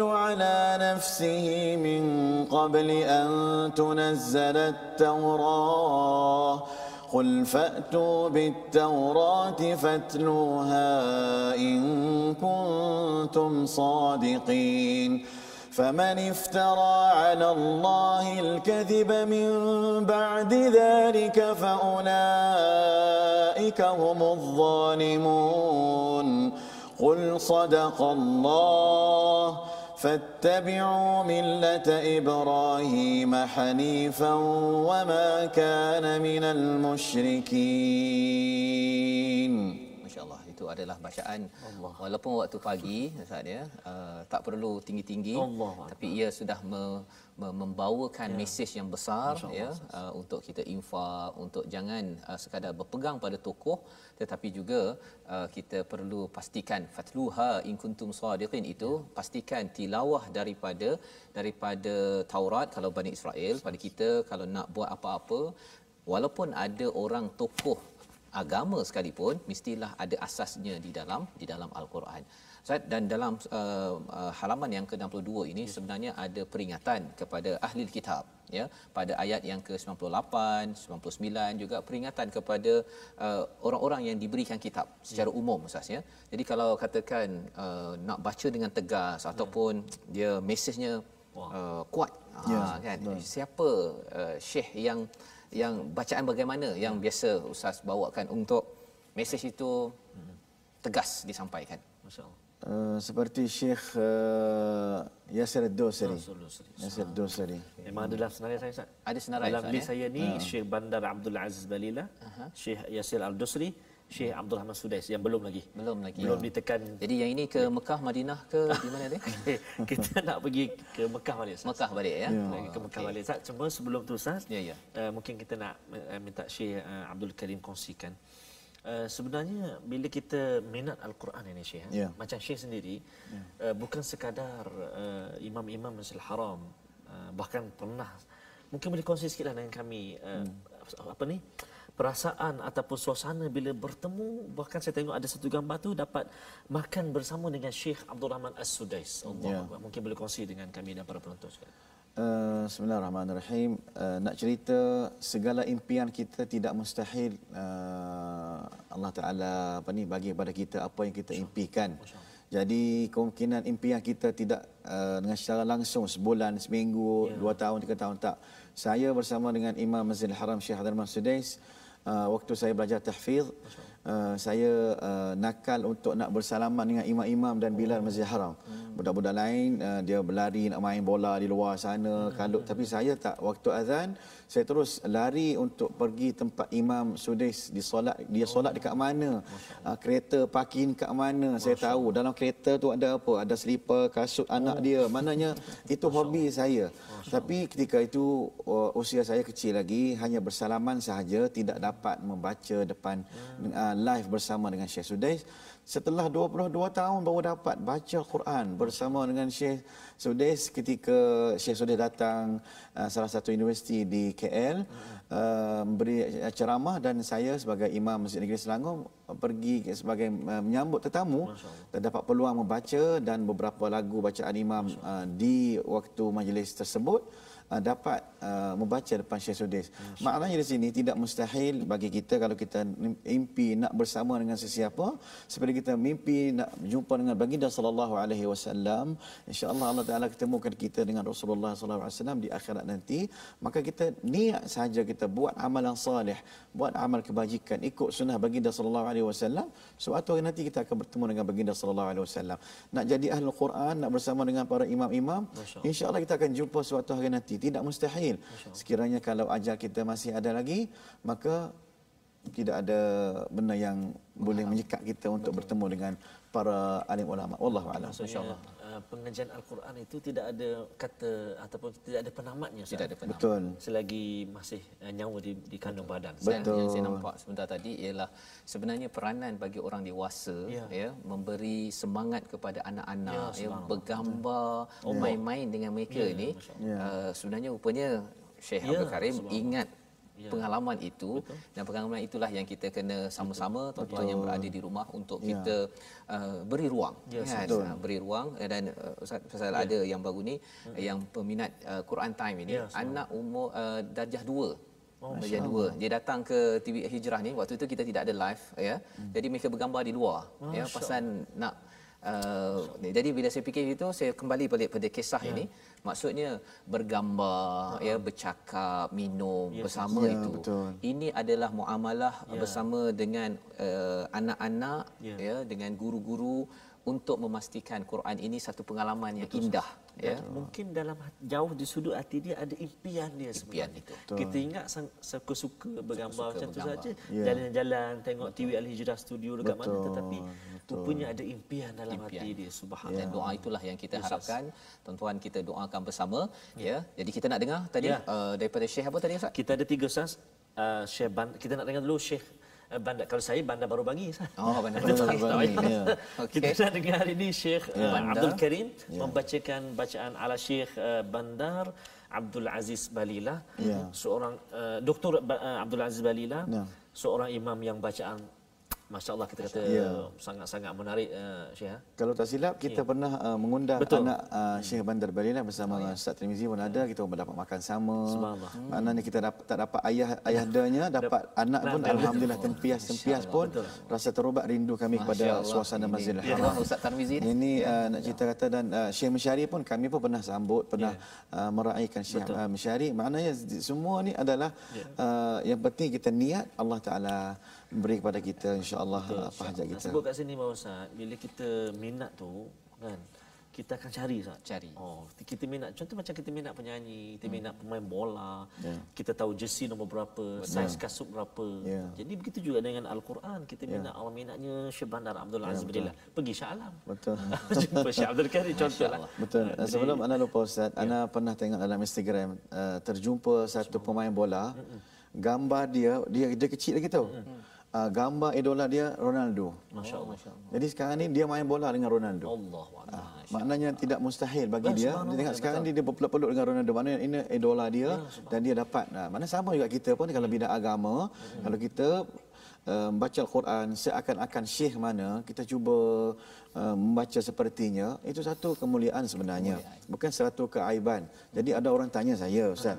على نفسه من قبل أن تنزل التوراة قل فأتوا بالتوراة فاتلوها إن كنتم صادقين فمن افترى على الله الكذب من بعد ذلك فأولئك هم الظالمون قل صدق الله فاتبعوا ملة إبراهيم حنيفا وما كان من المشركين. Itu adalah bacaan walaupun waktu pagi Ustaz tak perlu tinggi-tinggi, tapi ia sudah membawakan mesej yang besar untuk kita infak, untuk jangan sekadar berpegang pada tokoh, tetapi juga kita perlu pastikan fatluha in kuntum sadiqin, itu pastikan tilawah daripada Taurat kalau Bani Israel. Pada kita kalau nak buat apa-apa, walaupun ada orang tokoh agama sekalipun, mestilah ada asasnya di dalam Al-Quran. Ustaz, dan dalam halaman yang ke-62 ini sebenarnya ada peringatan kepada ahli kitab, ya, pada ayat yang ke-98, 99 juga peringatan kepada orang-orang yang diberikan kitab secara umum, Ustaz, ya. Jadi kalau katakan nak baca dengan tegas ataupun dia mesejnya kuat, kan, siapa syekh yang bacaan bagaimana yang biasa Ustaz bawakan untuk mesej itu tegas disampaikan? Masya-Allah. Seperti Syekh Yasir Ad-Dosari. Yasir Ad-Dosari. Memang ada dalam senarai saya, Ustaz. Ada senarai, dalam Ustaz, list saya ni Syekh Bandar Abdul Aziz Balila, Syekh Yasir Al-Dosri, Syekh Abdul Rahman Sudais yang belum lagi. Belum ditekan. Jadi yang ini ke Mekah, Madinah ke di mana dia? Kita nak pergi ke Mekah balik, Ustaz. Mekah balik, ya. Lagi ke Mekah balik, Ustaz. Cuma sebelum tu, Ustaz, Ya. Mungkin kita nak minta Syekh Abdul Karim kongsikan. Sebenarnya bila kita minat Al-Quran ini, Syekh, macam Syekh sendiri, bukan sekadar imam-imam Masjidil Haram, bahkan pernah, mungkin boleh kongsi sikitlah dengan kami perasaan ataupun suasana bila bertemu. Bahkan saya tengok ada satu gambar tu dapat makan bersama dengan Syekh Abdul Rahman As-Sudais. Mungkin boleh kongsi dengan kami dan para penonton sekalian. Bismillahirrahmanirrahim. Nak cerita, segala impian kita tidak mustahil Allah Taala bagi kepada kita apa yang kita impikan. Jadi kemungkinan impian kita tidak dengan secara langsung sebulan, seminggu, 2 tahun, 3 tahun, tak. Saya bersama dengan Imam Masjidil Haram Syekh Abdul Rahman Sudais, waktu saya belajar tahfiz, saya nakal untuk nak bersalaman dengan imam-imam dan bilal Masjidil Haram. Budak-budak lain dia berlari nak main bola di luar sana, kalut, tapi saya tak. Waktu azan saya terus lari untuk pergi tempat Imam Sudais dia solat dekat mana, kereta parking kat mana, saya tahu. Dalam kereta tu ada apa, ada selipar, kasut anak dia, maknanya itu hobi saya. Tapi ketika itu usia saya kecil lagi, hanya bersalaman sahaja, tidak dapat membaca depan live bersama dengan Syekh Sudais. Setelah 22 tahun baru dapat baca Quran bersama dengan Syekh Sudais ketika Syekh Sudais datang salah satu universiti di KL, memberi ceramah, dan saya sebagai Imam Masjid Negeri Selangor pergi sebagai menyambut tetamu dan dapat peluang membaca, dan beberapa lagu bacaan imam di waktu majlis tersebut dapat membaca depan Syekh Sudais. Maknanya di sini tidak mustahil bagi kita kalau kita mimpi nak bersama dengan sesiapa, seperti kita mimpi nak berjumpa dengan baginda sallallahu alaihi wasallam, insya-Allah Allah Taala ketemukan kita dengan Rasulullah sallallahu alaihi wasallam di akhirat nanti. Maka kita niat saja, kita buat amalan soleh, buat amal kebajikan, ikut sunnah baginda sallallahu alaihi wasallam, suatu hari nanti kita akan bertemu dengan baginda sallallahu alaihi wasallam. Nak jadi ahli Quran, nak bersama dengan para imam-imam, insya-Allah kita akan jumpa suatu hari nanti. Tidak mustahil. Sekiranya kalau ajal kita masih ada lagi, maka tidak ada benda yang boleh menyekat kita untuk bertemu dengan para alim ulama. Wallahu a'lam. Masyaallah. Pengajian Al-Quran itu tidak ada kata ataupun tidak ada penamatnya. Tidak ada penamat. Betul. Selagi masih nyawa di kandung badan. Betul. Yang saya nampak sebentar tadi ialah sebenarnya peranan bagi orang dewasa, ya, memberi semangat kepada anak-anak, ya, bergambar, main-main dengan mereka ini. Sebenarnya rupanya Syekh Abdul Karim ingat pengalaman itu. Betul. Dan pengalaman itulah yang kita kena sama-sama, tuan-tuan yang berada di rumah, untuk kita beri ruang, kan? Beri ruang. Dan Ustaz ada yang baru ni, yang peminat Quran Time ini, anak umur darjah 2. Darjah 2. Dia datang ke TV Hijrah ni, waktu itu kita tidak ada live, ya. Jadi mereka bergambar di luar, ya, pasal nak jadi bila saya fikir itu, saya kembali balik pada kisah ini. Maksudnya bergambar, ya, bercakap, minum bersama itu. Betul. Ini adalah muamalah bersama dengan anak-anak, ya, dengan guru-guru, untuk memastikan Quran ini satu pengalaman yang indah, ya. Mungkin dalam jauh di sudut hati dia ada impian dia sebenarnya. Itu. Kita ingat suka-suka bergambar macam tu saja, jalan-jalan tengok TV Al-Hijrah studio dekat mana, tetapi rupanya ada impian dalam hati dia. Subhanallah. Dan doa itulah yang kita harapkan, tuan-tuan, kita doakan bersama, ya. Jadi kita nak dengar tadi daripada Syekh apa tadi, Ustaz? Kita ada 3 Ustaz. Syekh kita nak dengar dulu Syekh Bandar. Kalau saya Bandar baru bagi. Bandar baru bagi. Kita nak dengar hari ini Syekh Abdul Karim membacakan bacaan ala Syekh Bandar Abdul Aziz Balila, seorang Dr. Abdul Aziz Balila, seorang imam yang bacaan Masya-Allah kita kata sangat-sangat menarik Syekh. Kalau tak silap kita pernah mengundang Betul. anak Syekh Bandar Balina bersama Ustaz Tirmizi pun ada, kita pun dapat makan sama. Subhanallah. Maknanya kita tak dapat ayahdanya, dapat anak pun alhamdulillah tempias pun rasa terubat rindu kami kepada suasana Masjidil Haram. Ustaz Tarmizi ni. Ini nak cerita kata dan Syekh Mesyari pun kami pun pernah sambut, pernah meraihkan Syekh Mesyari. Maknanya semua ni adalah yang penting kita niat Allah Taala beri kepada kita insya-Allah apa hajat kita. Sebut kat sini Bapak Ustaz, bila kita minat tu kan, kita akan cari Ustaz. Cari. Kita minat, contoh macam kita minat penyanyi, kita minat pemain bola, kita tahu jersey nombor berapa, saiz kasut berapa. Jadi begitu juga dengan Al-Quran, kita minat orang minatnya Syekh Bandar Abdul Aziz Billah. Pergi Shah Alam. Betul. Jumpa Syekh Abdul Karim contohlah. Betul. Sebelum ana lupa Ustaz, ana pernah tengok dalam Instagram terjumpa satu pemain bola, gambar dia kecil lagi tau. Gambar idola dia Ronaldo. Masya-Allah. Jadi sekarang ni dia main bola dengan Ronaldo. Allahu Maknanya tidak mustahil bagi dia. Dia tengok sekarang ni dia berpeluk-peluk dengan Ronaldo. Maknanya ini idola dia dan dia dapat. Mana sama juga kita pun kalau bidang agama, kalau kita membaca Al-Quran seakan-akan syekh mana, kita cuba membaca sepertinya, itu satu kemuliaan sebenarnya, bukan satu keaiban. Jadi ada orang tanya saya, Ustaz,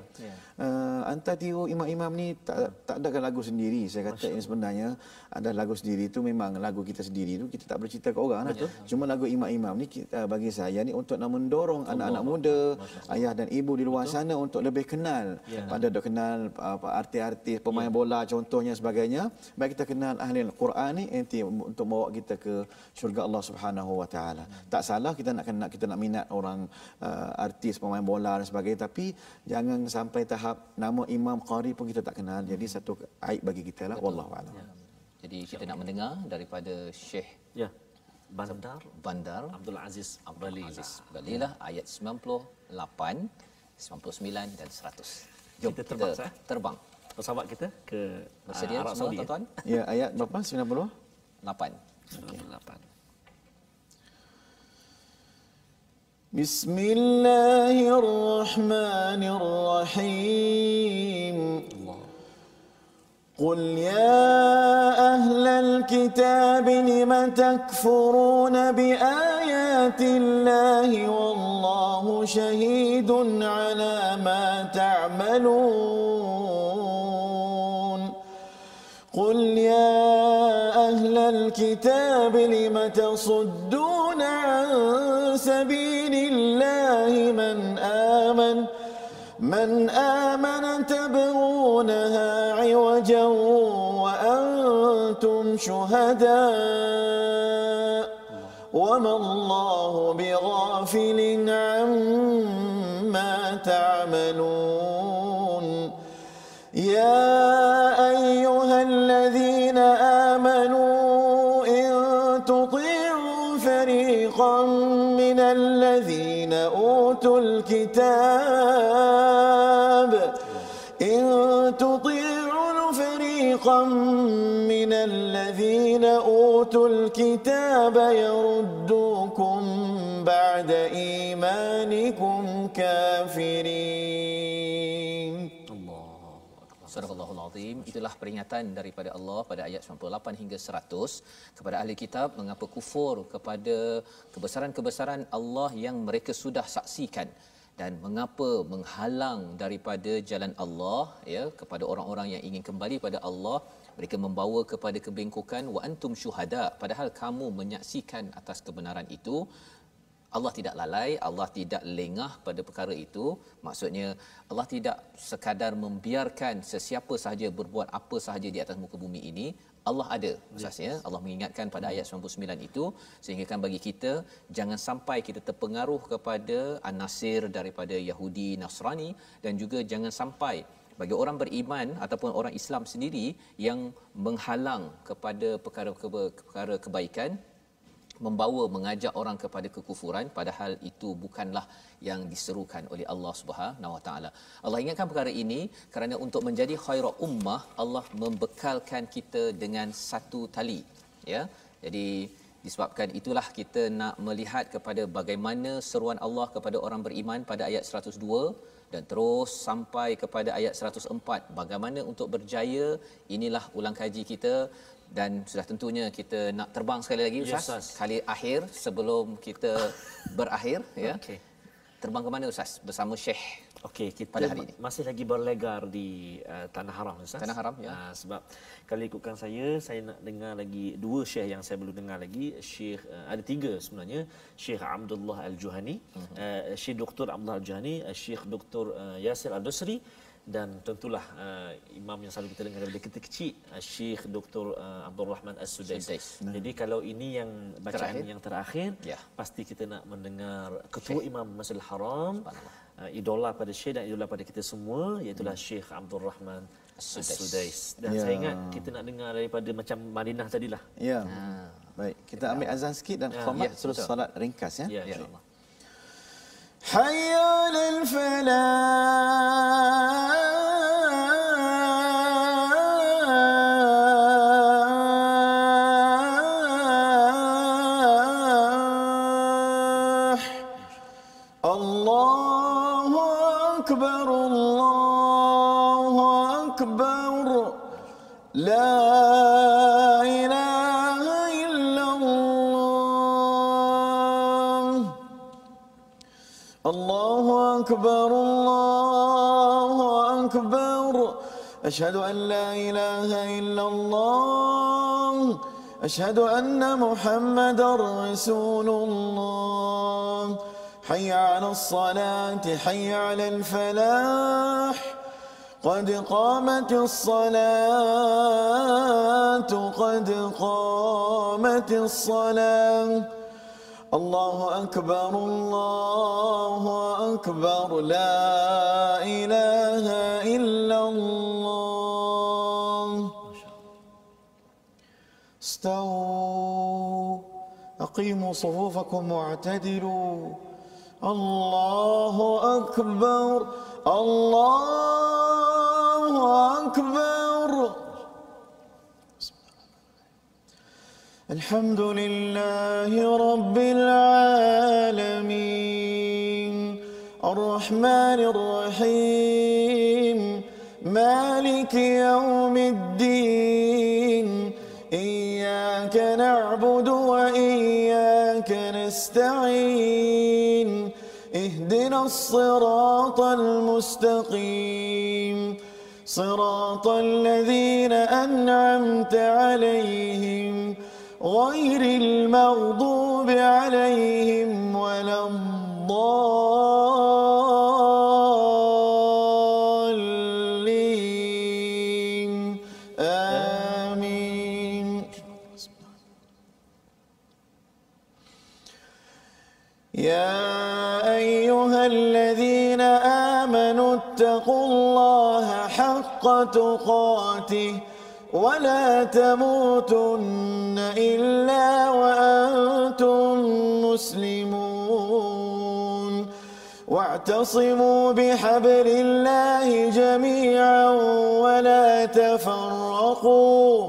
anta tiru imam-imam ni tak ada lagu sendiri. Saya kata ini sebenarnya ada lagu sendiri, itu memang lagu kita sendiri, itu kita tak bercerita ke orang lah. Cuma lagu imam-imam ni bagi saya ni untuk nak mendorong anak-anak muda, ayah dan ibu di luar sana untuk lebih kenal pada dok kenal artis-artis, pemain bola contohnya sebagainya. Baik kita kenal ahli Al-Quran ni untuk bawa kita ke syurga Allah Subhanahu wa taala. Tak salah kita nak minat orang artis, pemain bola dan sebagainya, tapi jangan sampai tahap nama imam qari pun kita tak kenal. Jadi satu aib bagi kita lah, wallahu a'lam. Jadi kita nak mendengar daripada Syekh Bandar Abdul Aziz Balilah ayat 98, 99 dan 100. Jom kita terbang. Pesawat kita ke Bersedia Arab semua Saudi. tuan-tuan? Ya, ayat berapa? 98. 98. بسم الله الرحمن الرحيم قل يا أهل الكتاب لم تكفرون بآيات الله والله شهيد على ما تعملون قل يا أهل الكتاب لم تصدون عن سبيل الله من آمن تبغونها عوجا وأنتم شهداء وما الله بغافل عما تعملون يا أيها الذين آمنوا إن تطيعوا فريقا من الذين أوتوا الكتاب من الذين أوتوا الكتاب يردوكم بعد إيمانكم كافرين. Surahul Azim. Itulah peringatan daripada Allah pada ayat 98 hingga 100 kepada ahli kitab mengapa kufur kepada kebesaran-kebesaran Allah yang mereka sudah saksikan dan mengapa menghalang daripada jalan Allah kepada orang-orang yang ingin kembali pada Allah. Mereka membawa kepada kebengkokan wa antum syuhada, padahal kamu menyaksikan atas kebenaran itu. Allah tidak lalai, Allah tidak lengah pada perkara itu. Maksudnya Allah tidak sekadar membiarkan sesiapa sahaja berbuat apa sahaja di atas muka bumi ini. Allah ada asasnya. Allah mengingatkan pada ayat 99 itu sehingga kan bagi kita jangan sampai kita terpengaruh kepada an-nasir daripada Yahudi Nasrani, dan juga jangan sampai bagi orang beriman ataupun orang Islam sendiri yang menghalang kepada perkara kebaikan, membawa mengajak orang kepada kekufuran, padahal itu bukanlah yang diserukan oleh Allah Subhanahu Wa Taala. Allah ingatkan perkara ini kerana untuk menjadi khairu ummah Allah membekalkan kita dengan satu tali, Jadi disebabkan itulah kita nak melihat kepada bagaimana seruan Allah kepada orang beriman pada ayat 102 dan terus sampai kepada ayat 104, bagaimana untuk berjaya. Inilah ulang kaji kita Dan sudah tentunya kita nak terbang sekali lagi Ustaz. Ustaz. Kali akhir sebelum kita berakhir ya. Okey. Terbang ke mana Ustaz bersama Syekh? Okey, kita pada hari ini. masih lagi berlegar di Tanah Haram Ustaz. Tanah Haram, ya. Sebab kalau ikutkan saya nak dengar lagi dua syekh yang saya belum dengar lagi. Syekh ada tiga sebenarnya. Syekh Abdullah Al-Juhani, Syekh Dr. Abdullah Al-Juhani, Syekh Dr. Yasir Al-Dusri, dan tentulah imam yang selalu kita dengar daripada kita kecil, Syekh Dr. Abdul Rahman As-Sudais. Jadi kalau ini yang bacaan yang terakhir, Ya. pasti kita nak mendengar ketua Imam Masjidil Haram, idola pada Syekh dan idola pada kita semua, iaitu Syekh Abdul Rahman As-Sudais. Dan Ya. saya ingat kita nak dengar daripada macam Madinah tadilah. Ya. Baik, kita ambil azan sikit dan qamat terus betul. solat ringkas ya. Ya, insya-Allah. حي على الفلاح الله أكبر الله أكبر لا إله إلا الله الله أكبر الله أكبر أشهد أن لا إله إلا الله أشهد أن محمدا رسول الله حي على الصلاة حي على الفلاح قد قامت الصلاة قد قامت الصلاة الله أكبر الله أكبر لا إله إلا الله استووا أقيموا صفوفكم واعتدلوا الله أكبر الله أكبر الحمد لله رب العالمين الرحمن الرحيم مالك يوم الدين إياك نعبد وإياك نستعين اهدنا الصراط المستقيم صراط الذين أنعمت عليهم غير المغضوب عليهم ولا الضالين آمين يا أيها الذين آمنوا اتقوا الله حق تقاته ولا تموتن إلا وأنتم مسلمون واعتصموا بحبل الله جميعا ولا تفرقوا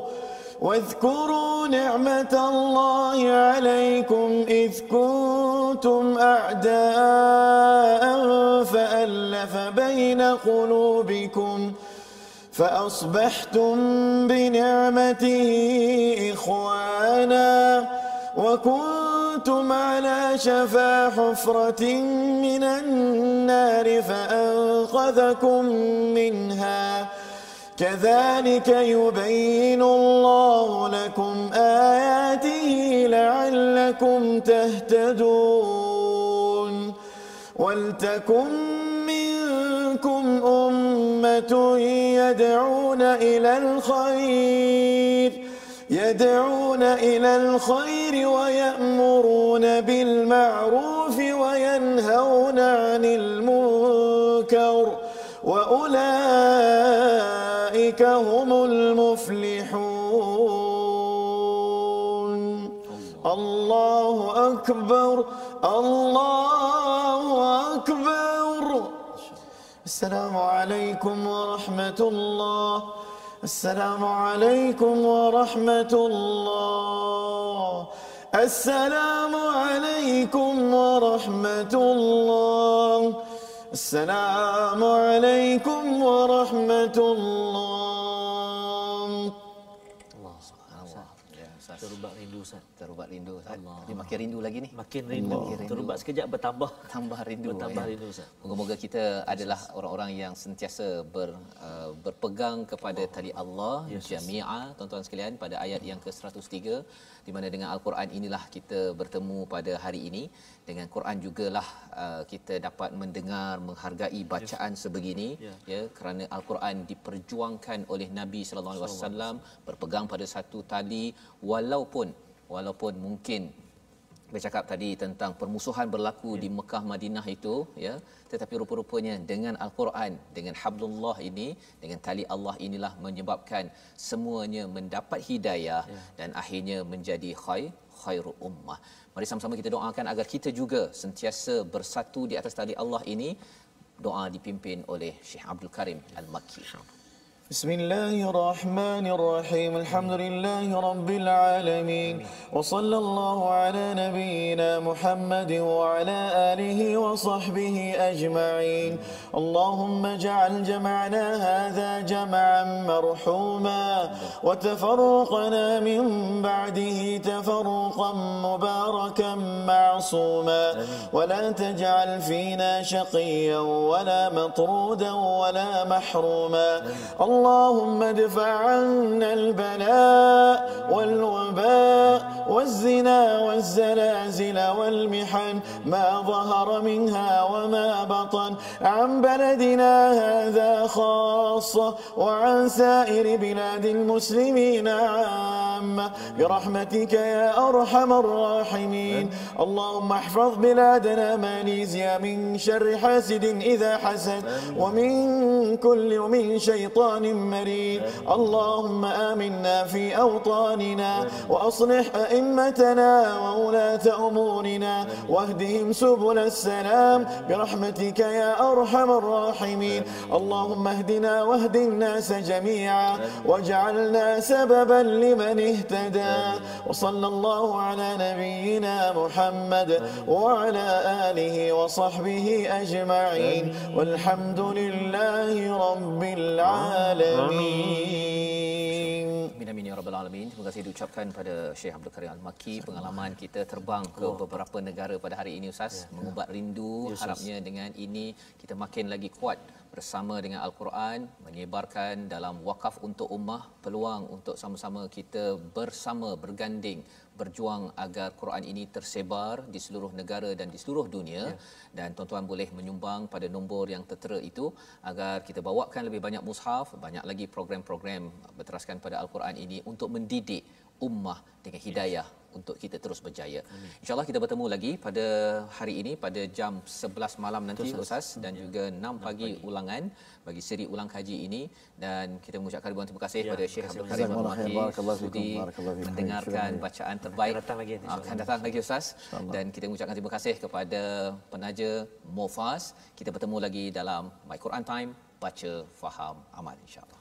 واذكروا نعمة الله عليكم إذ كنتم أعداء فألف بين قلوبكم فأصبحتم بنعمته إخوانا وكنتم على شفا حفرة من النار فأنقذكم منها كذلك يبين الله لكم آياته لعلكم تهتدون ولتكن منكم أمة يدعون إلى الخير ويأمرون بالمعروف وينهون عن المنكر وأولئك هم المفلحون الله أكبر الله أكبر السلام عليكم ورحمة الله السلام عليكم ورحمة الله السلام عليكم ورحمة الله السلام عليكم ورحمة الله Terubat rindu Ustaz. Terubat rindu Ustaz. Tapi makin rindu lagi ni. Makin rindu. Terubat sekejap bertambah. Tambah rindu. Bertambah rindu Ustaz. Moga-moga kita adalah orang-orang yang sentiasa berpegang kepada tali Allah jami'a, tuan-tuan sekalian, pada ayat yang ke-103, di mana dengan Al-Quran inilah kita bertemu pada hari ini. Dengan Quran jugalah kita dapat mendengar, menghargai bacaan sebegini, ya, kerana Al-Quran diperjuangkan oleh Nabi sallallahu alaihi wasallam, berpegang pada satu tali, walaupun mungkin bercakap tadi tentang permusuhan berlaku di Mekah Madinah itu, ya, tetapi rupa-rupanya dengan Al-Quran, dengan hablullah ini, dengan tali Allah inilah menyebabkan semuanya mendapat hidayah dan akhirnya menjadi khairu ummah. Mari sama-sama kita doakan agar kita juga sentiasa bersatu di atas tali Allah ini. Doa dipimpin oleh Syekh Abdul Karim Al-Makki. بسم الله الرحمن الرحيم الحمد لله رب العالمين وصلى الله على نبينا محمد وعلى آله وصحبه أجمعين اللهم اجعل جمعنا هذا جمعا مرحوما وتفرقنا من بعده تفرقا مباركا معصوما ولا تجعل فينا شقيا ولا مطرودا ولا محروما اللهم ادفع عنا البلاء والوباء والزنا والزلازل والمحن ما ظهر منها وما بطن عن بلدنا هذا خاصة وعن سائر بلاد المسلمين عامة برحمتك يا أرحم الراحمين اللهم احفظ بلادنا ماليزيا من شر حاسد إذا حسد ومن شيطان مريد اللهم آمنا في أوطاننا وأصلح أئمتنا وولاة أمورنا واهدهم سبل السلام برحمتك يا أرحم الراحمين اللهم اهدنا واهد الناس جميعا واجعلنا سببا لمن اهتدى وصلى الله على نبينا محمد وعلى آله وصحبه أجمعين والحمد لله رب العالمين. Amin ya rabbal alamin. Terima kasih diucapkan pada Syekh Abdul Karim Al-Makki. Pengalaman kita terbang ke beberapa negara pada hari ini Ustaz, mengubat rindu. Harapnya dengan ini kita makin lagi kuat bersama dengan Al-Quran, menyebarkan dalam wakaf untuk ummah, peluang untuk sama-sama kita bersama berganding berjuang agar Quran ini tersebar di seluruh negara dan di seluruh dunia. Dan tuan-tuan boleh menyumbang pada nombor yang tertera itu agar kita bawakan lebih banyak mushaf, banyak lagi program-program berteraskan pada Al-Quran ini untuk mendidik ummah dengan hidayah untuk kita terus berjaya. InsyaAllah kita bertemu lagi pada hari ini pada jam 11 malam nanti Ustaz, dan juga 6 pagi ulangan bagi siri ulang kaji ini. Dan kita mengucapkan ribuan terima kasih kepada Syekh Abdul Karim Al-Makki sudi mendengarkan bacaan terbaik. Akan datang lagi Ustaz. Dan kita mengucapkan terima kasih kepada penaja Mofaz. Kita bertemu lagi dalam My Quran Time, baca, faham, amal, insya-Allah.